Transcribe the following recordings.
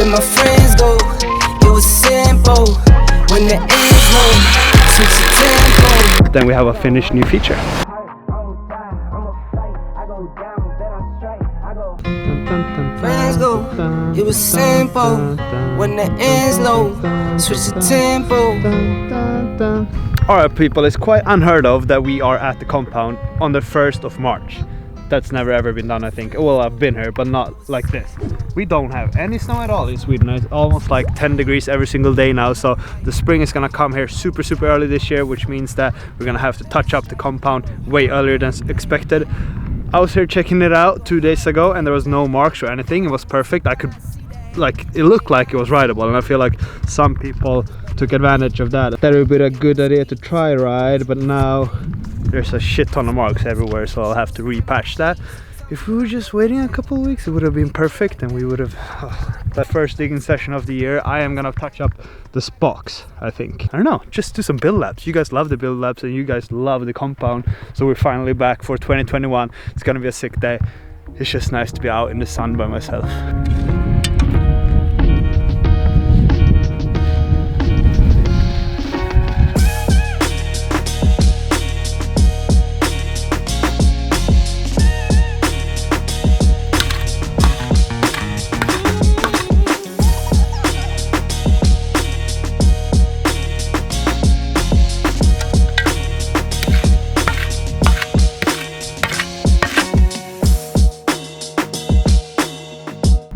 where my friends go. It was simple. When the ends low, switch the tempo. Then we have a finished new feature. Friends go, it was simple. When the ends low, switch the tempo. Alright people, it's quite unheard of that we are at the compound on the 1st of March. That's never ever been done, I think. Well, I've been here, but not like this. We don't have any snow at all in Sweden. It's almost like 10 degrees every single day now, so the spring is gonna come here super early this year, which means that we're gonna have to touch up the compound way earlier than expected. I was here checking it out 2 days ago and there was no marks or anything. It was perfect. I could, like, it looked like it was rideable, and I feel like some people took advantage of that. That would be a good idea to try ride, but now there's a shit ton of marks everywhere, so I'll have to repatch that. If we were just waiting a couple of weeks, it would have been perfect, and we would have the first digging session of the year. I am gonna touch up this box, I think. I don't know, just do some build laps. You guys love the build laps and you guys love the compound, so we're finally back for 2021. It's gonna be a sick day. It's just nice to be out in the sun by myself.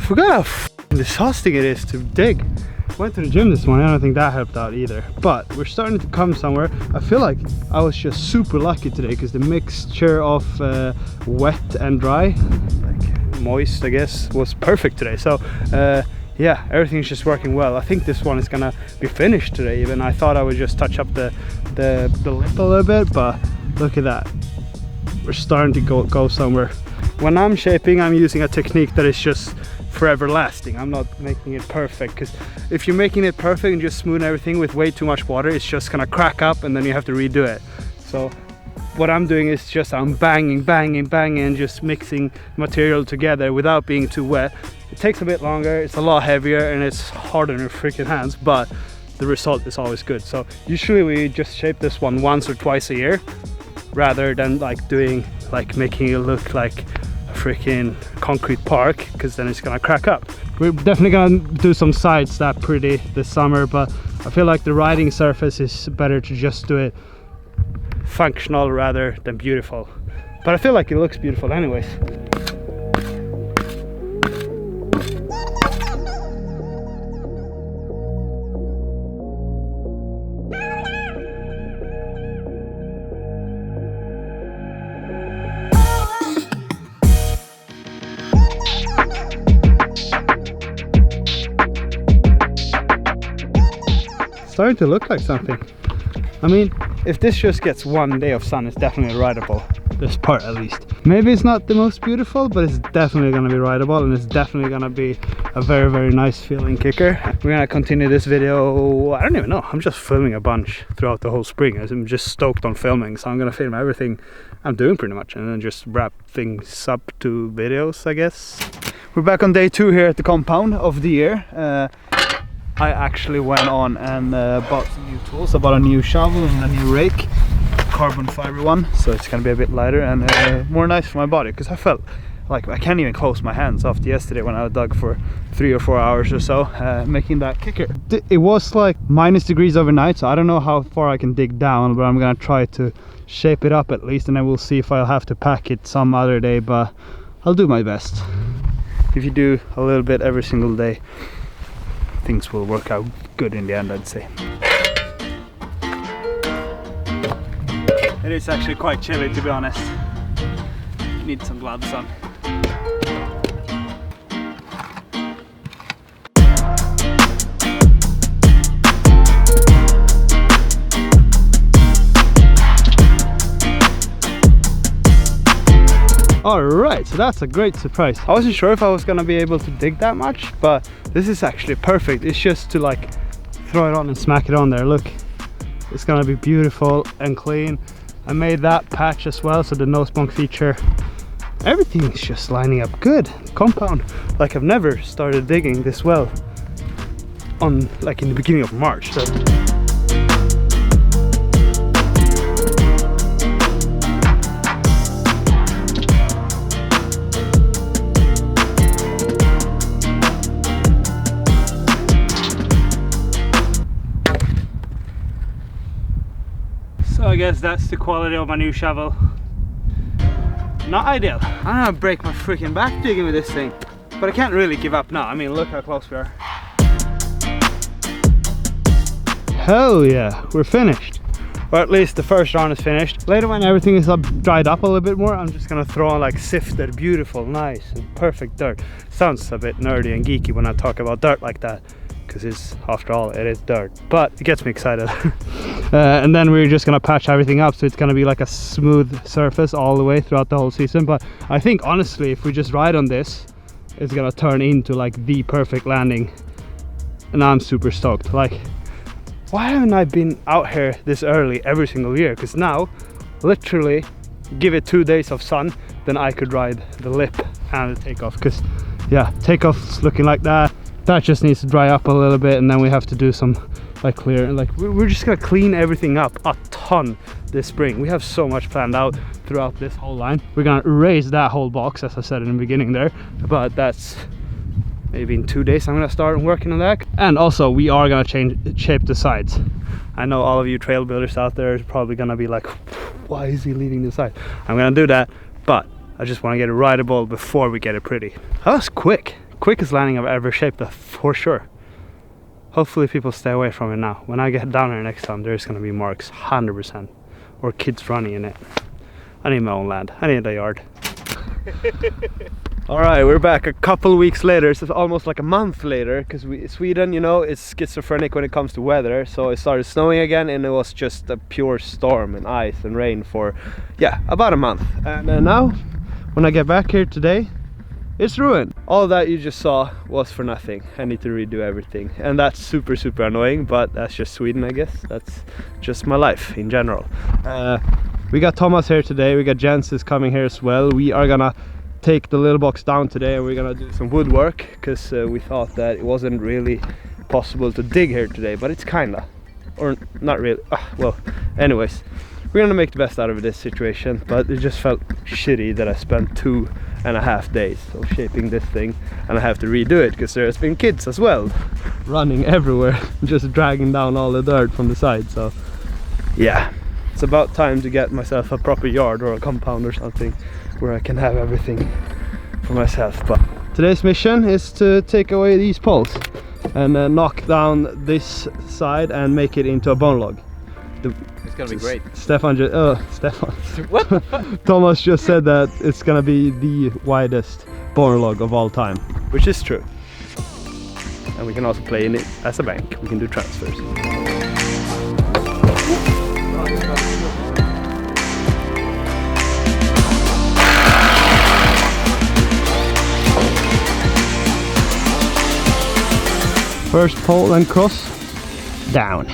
Forgot how exhausting it is to dig. Went to the gym this morning. I don't think that helped out either, but we're starting to come somewhere. I feel like I was just super lucky today because the mixture of wet and dry, like moist I guess, was perfect today. So yeah, everything's just working well. I think this one is gonna be finished today even. I thought I would just touch up the lip a little bit, but look at that, we're starting to go somewhere. When I'm shaping, I'm using a technique that is just forever lasting. I'm not making it perfect, because if you're making it perfect and just smooth everything with way too much water, it's just gonna crack up and then you have to redo it. So what I'm doing is just I'm banging and just mixing material together without being too wet. It takes a bit longer, it's a lot heavier, and it's harder in your freaking hands, but the result is always good. So usually we just shape this one once or twice a year, rather than like doing, like making it look like a freaking concrete park, because then it's gonna crack up. We're definitely gonna do some sides that pretty this summer, but I feel like the riding surface is better to just do it functional rather than beautiful. But I feel like it looks beautiful anyways. Starting to look like something. I mean, if this just gets one day of sun, it's definitely rideable. This part at least. Maybe it's not the most beautiful, but it's definitely gonna be rideable, and it's definitely gonna be a very nice feeling kicker. We're gonna continue this video. I don't even know, I'm just filming a bunch throughout the whole spring. I'm just stoked on filming, so I'm gonna film everything I'm doing pretty much, and then just wrap things up to videos, I guess. We're back on day 2 here at the compound of the year. I actually went on and bought some new tools. I bought a new shovel and a new rake, carbon fiber one, so it's gonna be a bit lighter and more nice for my body, because I felt like I can't even close my hands after yesterday when I dug for 3 or 4 hours or so, making that kicker. It was like -degrees overnight, so I don't know how far I can dig down, but I'm gonna try to shape it up at least, and then we'll see if I'll have to pack it some other day, but I'll do my best. If you do a little bit every single day, things will work out good in the end, I'd say. It is actually quite chilly, to be honest. Need some gloves on. Alright, so that's a great surprise. I wasn't sure if I was gonna be able to dig that much, but this is actually perfect. It's just to like throw it on and smack it on there. Look, it's gonna be beautiful and clean. I made that patch as well, so the nose bunk feature, everything is just lining up good. Compound, like I've never started digging this well on like in the beginning of March. So I guess that's the quality of my new shovel. Not ideal. I'm gonna break my freaking back digging with this thing. But I can't really give up now. I mean, look how close we are. Hell yeah, we're finished. Or at least the first round is finished. Later when everything is dried up a little bit more, I'm just gonna throw on like sifted, beautiful, nice and perfect dirt. Sounds a bit nerdy and geeky when I talk about dirt like that, because it's, after all, it is dirt, but it gets me excited. And then we're just gonna patch everything up so it's gonna be like a smooth surface all the way throughout the whole season. But I think honestly, if we just ride on this, it's gonna turn into like the perfect landing, and I'm super stoked. Like, why haven't I been out here this early every single year? Because now, literally, give it 2 days of sun, then I could ride the lip and the takeoff. Because yeah, takeoff's looking like that. That just needs to dry up a little bit, and then we have to do some like clear, like we're just gonna clean everything up a ton this spring. We have so much planned out throughout this whole line. We're gonna erase that whole box, as I said in the beginning there, but that's maybe in 2 days I'm gonna start working on that. And also we are gonna shape the sides. I know all of you trail builders out there is probably gonna be like, why is he leaving the side? I'm gonna do that, but I just want to get it rideable before we get it pretty. That was quick. Quickest landing I've ever shaped for sure. Hopefully people stay away from it now. When I get down there next time, there's gonna be marks 100%, or kids running in it. I need my own land. I need a yard. All right, we're back a couple weeks later. It's almost like a month later, because Sweden, you know, is schizophrenic when it comes to weather. So it started snowing again, and it was just a pure storm and ice and rain for, yeah, about a month. And now, when I get back here today, it's ruined. All that you just saw was for nothing. I need to redo everything, and that's super annoying, but that's just Sweden, I guess. That's just my life in general. We got Thomas here today. We got Jens is coming here as well. We are gonna take the little box down today, and we're gonna do some woodwork, because we thought that it wasn't really possible to dig here today, but it's kinda, or not really. Well, anyways, we're gonna make the best out of this situation, but it just felt shitty that I spent 2.5 days of shaping this thing, and I have to redo it because there's been kids as well running everywhere, just dragging down all the dirt from the side. So yeah, it's about time to get myself a proper yard or a compound or something where I can have everything for myself. But today's mission is to take away these poles and knock down this side and make it into a bone log. It's gonna be great. Stefan What the fuck? Thomas just said that it's gonna be the widest bone log of all time, which is true. And we can also play in it as a bank. We can do transfers. First pole and cross down.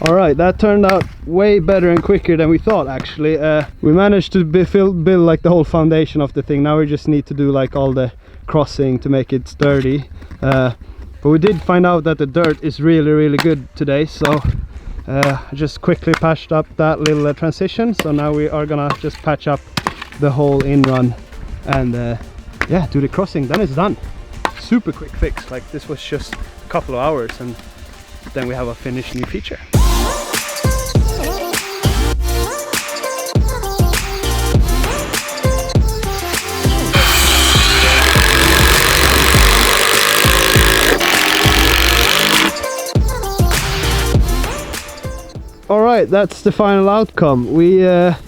Alright, that turned out way better and quicker than we thought, actually. We managed to build like the whole foundation of the thing. Now we just need to do like all the crossing to make it sturdy. But we did find out that the dirt is really good today, so I just quickly patched up that little transition. So now we are gonna just patch up the whole in-run and yeah, do the crossing, then it's done. Super quick fix, like this was just a couple of hours and then we have a finished new feature. All right, that's the final outcome. We've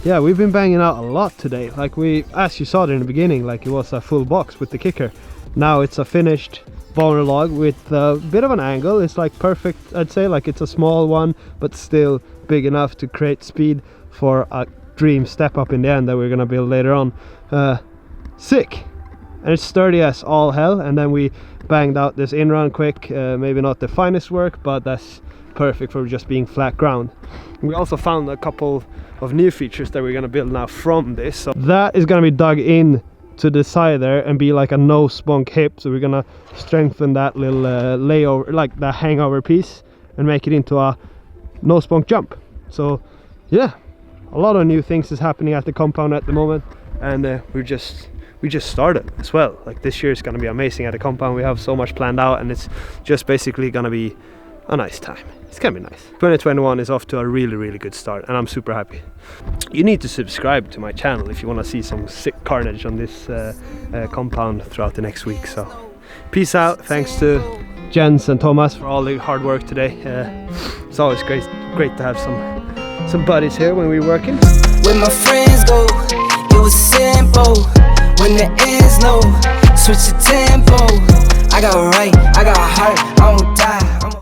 been banging out a lot today. Like as you saw there in the beginning, like it was a full box with the kicker. Now it's a finished boner log with a bit of an angle. It's like perfect, I'd say. Like it's a small one, but still big enough to create speed for a dream step up in the end that we're gonna build later on. Sick, and it's sturdy as all hell. And then we banged out this in run quick. Maybe not the finest work, but that's perfect for just being flat ground. We also found a couple of new features that we're gonna build now from this. So that is gonna be dug in to the side there and be like a no spunk hip. So we're gonna strengthen that little layover, like the hangover piece, and make it into a no spunk jump. So yeah, a lot of new things is happening at the compound at the moment, and we just started as well. Like this year is gonna be amazing at the compound. We have so much planned out, and it's just basically gonna be a nice time. It's gonna be nice. 2021 is off to a really good start, and I'm super happy. You need to subscribe to my channel if you want to see some sick carnage on this compound throughout the next week. So peace out. Thanks to Jens and Thomas for all the hard work today. It's always great to have some buddies here when we're working. Where my friends go,